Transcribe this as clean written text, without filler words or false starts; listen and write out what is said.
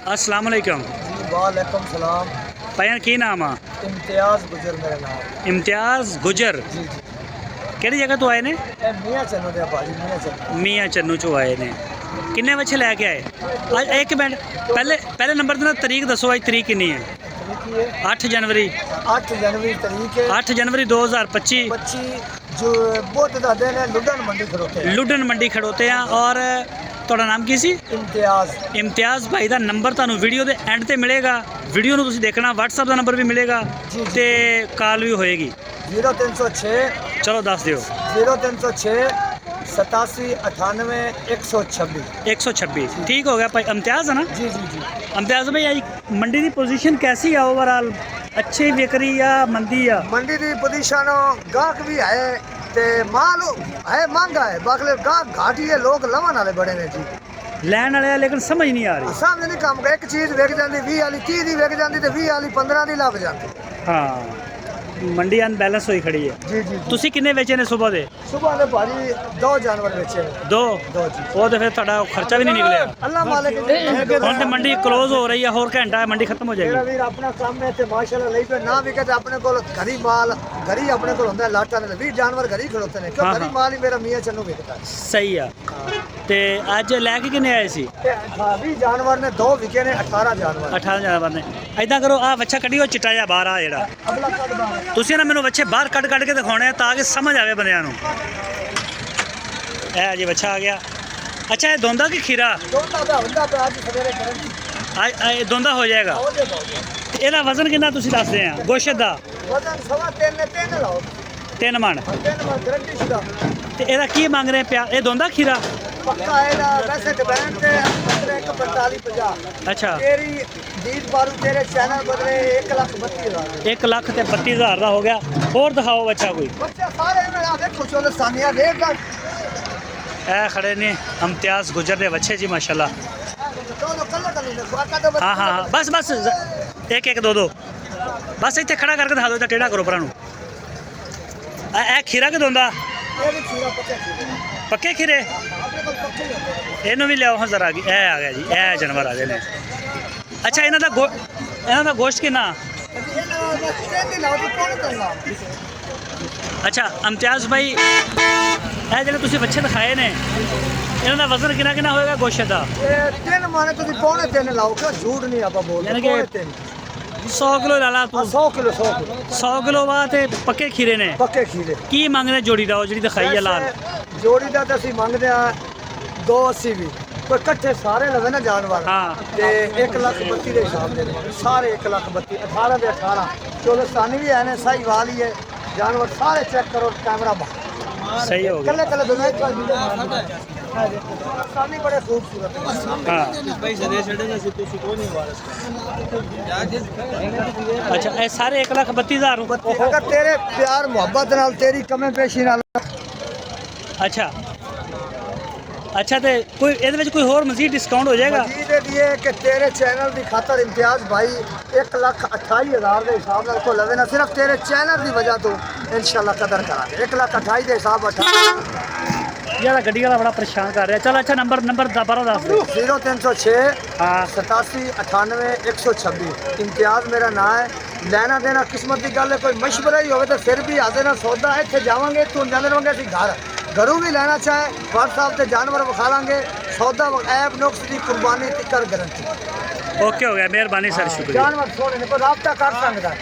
अस्सलाम वालेकुम। वालेकुम सलाम। भैया की नाम आ? इम्तियाज़ गुजर मेरा नाम। इम्तियाज़ गुजर। जी जी। ਕਿਹੜੀ ਜਗ੍ਹਾ ਤੋਂ ਆਏ ਨੇ? मियाँ चन्नू दे भाजी मियाँ चन्नू। ਮੀਆਂ ਚੰਨੂ ਚੋਂ ਆਏ ਨੇ। ਕਿੰਨੇ ਬੱਚੇ ਲੈ ਕੇ ਆਏ? ਅੱਜ ਇੱਕ ਮਿੰਟ ਪਹਿਲੇ ਨੰਬਰ ਤੇ ਨਾ ਤਰੀਕ ਦੱਸੋ, ਅੱਜ ਤਰੀਕ ਕਿੰਨੀ ਹੈ? 8 ਜਨਵਰੀ। 8 जनवरी तरीक है। 8 ਜਨਵਰੀ 2025। 25 जो बुध का दिन है। लुडन मंडी खड़ोते हैं। ਲੁੱਡਨ ਮੰਡੀ ਖੜੋਤੇ ਆ। ਔਰ ਤੁਹਾਡਾ ਨਾਮ ਕੀ ਸੀ? इम्तियाज़। ਇਮਤਿਆਜ਼ ਭਾਈ ਦਾ ਨੰਬਰ ਤੁਹਾਨੂੰ ਵੀਡੀਓ ਦੇ ਐਂਡ ਤੇ ਮਿਲੇਗਾ। ਵੀਡੀਓ ਨੂੰ ਤੁਸੀਂ ਦੇਖਣਾ, WhatsApp ਦਾ ਨੰਬਰ ਵੀ ਮਿਲੇਗਾ ਜੀ, ਜੀ। ਤੇ ਕਾਲ ਵੀ ਹੋਏਗੀ। 0306 ਚਲੋ ਦੱਸ ਦਿਓ। 0306 87 98 126। 126 ठीक हो गया भाई। इम्तियाज़ है ना? जी जी जी। इम्तियाज़ भाई आज मंडी की पोजीशन कैसी है ओवरऑल? अच्छी बिक्री या मंदी या? मंडी की पोजीशन गाहक भी है ते माल है महंगा है, बाकी गाहक घाट ही है, लोग लवन वाले बड़े ने जी। लैन वाले हैं, लेकिन समझ नहीं आ रही। सामने नहीं काम एक चीज़ विक जाती 20 वाली 30 की विक जाती तो 20 वाली 15 की लग जाती। हाँ, मंडी अनबैलेंस हुई खड़ी है। जी जी। ਤੁਸੀਂ ਕਿੰਨੇ ਵੇਚੇ ਨੇ ਸਵੇਰ ਦੇ? सुबह ने भाजी 2 जानवर बेचे। ਦੋ। दो जी। ਉਹ ਤੇ ਫਿਰ ਤੁਹਾਡਾ ਖਰਚਾ ਵੀ ਨਹੀਂ ਨਿਕਲਿਆ। अल्लाह मालिक ਹੁਣ ਤੇ ਮੰਡੀ ਕਲੋਜ਼ ਹੋ ਰਹੀ ਹੈ, ਹੋਰ ਘੰਟਾ ਹੈ ਮੰਡੀ ਖਤਮ ਹੋ मेरा ਜਾਏਗੀ। वीर अपना काम है ते माशाल्लाह नहीं पे ना विके ते अपने को घरी माल घरी अपने को होंदा लाटा ने 20 जानवर घरी खड़ोते ने क्यों हाँ, घरी हाँ। माल ही मेरा मियां चन्नू विकता है। ਸਹੀ ਆ। ਤੇ ਅੱਜ ਲੈ ਕੇ ਕਿੰਨੇ ਆਏ ਸੀ? ते 20 जानवर ने 2 विके ने 18 जानवर। 18 ਜਾਨਵਰ ਨੇ। ਐਦਾਂ ਕਰੋ, ਆ ਬੱਚਾ ਕੱਢਿਓ ਚਿੱਟਾ ਜਿਹਾ ਬਾਹਰ ਆ ਜਿਹੜਾ। अगला कद बार ਤੁਸੀਂ ਨਾ ਮੈਨੂੰ ਬੱਚੇ ਬਾਹਰ ਕੱਢ ਕੇ ਦਿਖਾਉਣੇ ਆ ਤਾਂ ਕਿ ਸਮਝ ਆਵੇ ਬੰਦਿਆਂ ਨੂੰ। ਇਹ ਜੀ ਬੱਚਾ ਆ ਗਿਆ। ਅੱਛਾ, ਇਹ ਦੋਂਦਾ ਕਿ ਖੀਰਾ? दोंदा दा हुंदा पे आज सवेरे करन ਇਹ ਦੋਂਦਾ ਹੋ ਜਾਏਗਾ। हो जाएगा। ਤੇ ਇਹਦਾ ਵਜ਼ਨ ਕਿੰਨਾ ਤੁਸੀਂ ਦੱਸਦੇ ਆ? ਗੋਸ਼ਤ ਦਾ वजन 3.5 ने 3 लाओ 3 ਮਣ। 3 में गारंटी शुदा ਤੇ ਇਹਦਾ ਕੀ ਮੰਗ ਰਹੇ ਪਿਆ? ਇਹ ਦੋਂਦਾ ਖੀਰਾ? पक्का है ना वैसे डिमांड ते 45 50। ਅੱਛਾ, तेरी दीद बारू तेरे चैनल बदले 1,32,000। 1 ਲੱਖ ਤੇ 32,000 ਦਾ ਹੋ ਗਿਆ। ਹੋਰ ਦਿਖਾਓ ਬੱਚਾ ਕੋਈ। बच्चे सारे मेरा देखो चोलस्तानिया रेट का ਇਹ ਖੜੇ ਨੇ ਇਮਤਿਆਜ਼ ਗੁਜਰ ਦੇ ਬੱਚੇ ਜੀ, ਮਾਸ਼ਾਅੱਲਾ। दोनों कलर का नहीं बाका तो ਹਾਂ ਹਾਂ ਹਾਂ, ਬਸ ਇੱਕ ਇੱਕ ਦੋ ਦੋ, ਬਸ ਇੱਥੇ ਖੜਾ ਕਰਕੇ ਦਿਖਾ ਦਿਓ। ਤਾਂ ਟੇਢਾ ਕਰੋ ਪਰਾਂ ਨੂੰ। ਇਹ ਖੀਰਾ ਕਿ ਦੋਂਦਾ? ये भी खीरा 50 ਪੱਕੇ ਖੀਰੇ? अपने को पक्के ही होते हैं। ਇਹਨੂੰ ਵੀ ਲਿਆਓ ਹਾਂ ਜ਼ਰਾ। ਇਹ ਆ ਗਿਆ ਜੀ, ਇਹ ਜਾਨਵਰ ਆ ਗਏ ਨੇ। ਅੱਛਾ, ਇਹਨਾਂ ਦਾ ਗੋਸ਼ਤ ਕਿੰਨਾ? ये ना बस 3 दिन लाओ तो कौन करना। ਅੱਛਾ ਇਮਤਿਆਜ਼ ਭਾਈ, ਇਹ ਜਿਹੜੇ ਤੁਸੀਂ ਬੱਚੇ ਦਿਖਾਏ ਨੇ, ਇਹਨਾਂ ਦਾ ਵਜ਼ਨ ਕਿੰਨਾ ਹੋਏਗਾ ਗੋਸ਼ਤ ਦਾ? ये 3 माने तो 3.5 लाओ क्यों झूठ नहीं आपा बोल यानी कि 100 ਕਿਲੋ ਲਾ ਲਾ ਤੂੰ। 100 किलो 100 किलो 100 ਕਿਲੋ ਵਾ ਤੇ ਪੱਕੇ ਖੀਰੇ ਨੇ। पक्के खीरे। ਕੀ ਮੰਗਦੇ ਜੋੜੀ ਦਾ? ਉਹ ਜਿਹੜੀ ਦਿਖਾਈ ਆ ਲਾਲ। वैसे जोड़ी का तो असं मंगते हैं 280 भी कोई कट्ठे सारे लगे ना जानवर। हाँ। ते 1,32,000 के हिसाब से सारे 1,32,000 18 के 18 चोलस्तानी भी है ने सही वाली है जानवर सारे चेक करो कैमरा बाहर सही हो गया। कल्ले कल्ले दोनों एक चोलस्तानी बड़े खूबसूरत है। हाँ, अच्छा, ਇਹ ਸਾਰੇ 1,32,000 ਨੂੰ। अगर तेरे प्यार मोहब्बत नाल तेरी कमे पेशी नाल अच्छा ਤੇ ਕੋਈ ਇਹਦੇ ਵਿੱਚ ਕੋਈ ਹੋਰ ਮਜ਼ੀਦ ਡਿਸਕਾਊਂਟ ਹੋ ਜਾਏਗਾ? मजीद ये कि तेरे चैनल की खातर इम्तियाज भाई 1,28,000 के हिसाब नाल को लवे ना सिर्फ तेरे चैनल की वजह तो इंशाल्लाह कदर करा 1,28,000 के हिसाब 18 ਜਿਹੜਾ ਗੱਡੀ ਵਾਲਾ ਬੜਾ ਪਰੇਸ਼ਾਨ ਕਰ ਰਿਹਾ। ਚਲ ਅੱਛਾ, ਨੰਬਰ ਦੁਬਾਰਾ ਦੱਸ ਦਿਓ। 0306 ਹਾਂ, 87 98 126। इम्तियाज मेरा नाम है। लेना देना किस्मत की गल है, कोई मशवरा ही होवे तो फिर भी आते ना सौदा इतने जावांगे तू जाने रहोगे असं घर घरों भी लेना चाहे WhatsApp से जानवर विखा लांगे सौदा ऐप नुक्स की कुर्बानी तिकर गारंटी। ओके हो गया, मेहरबानी सर, शुक्रिया। जानवर छोड़ने को राब्ता कर सकता है।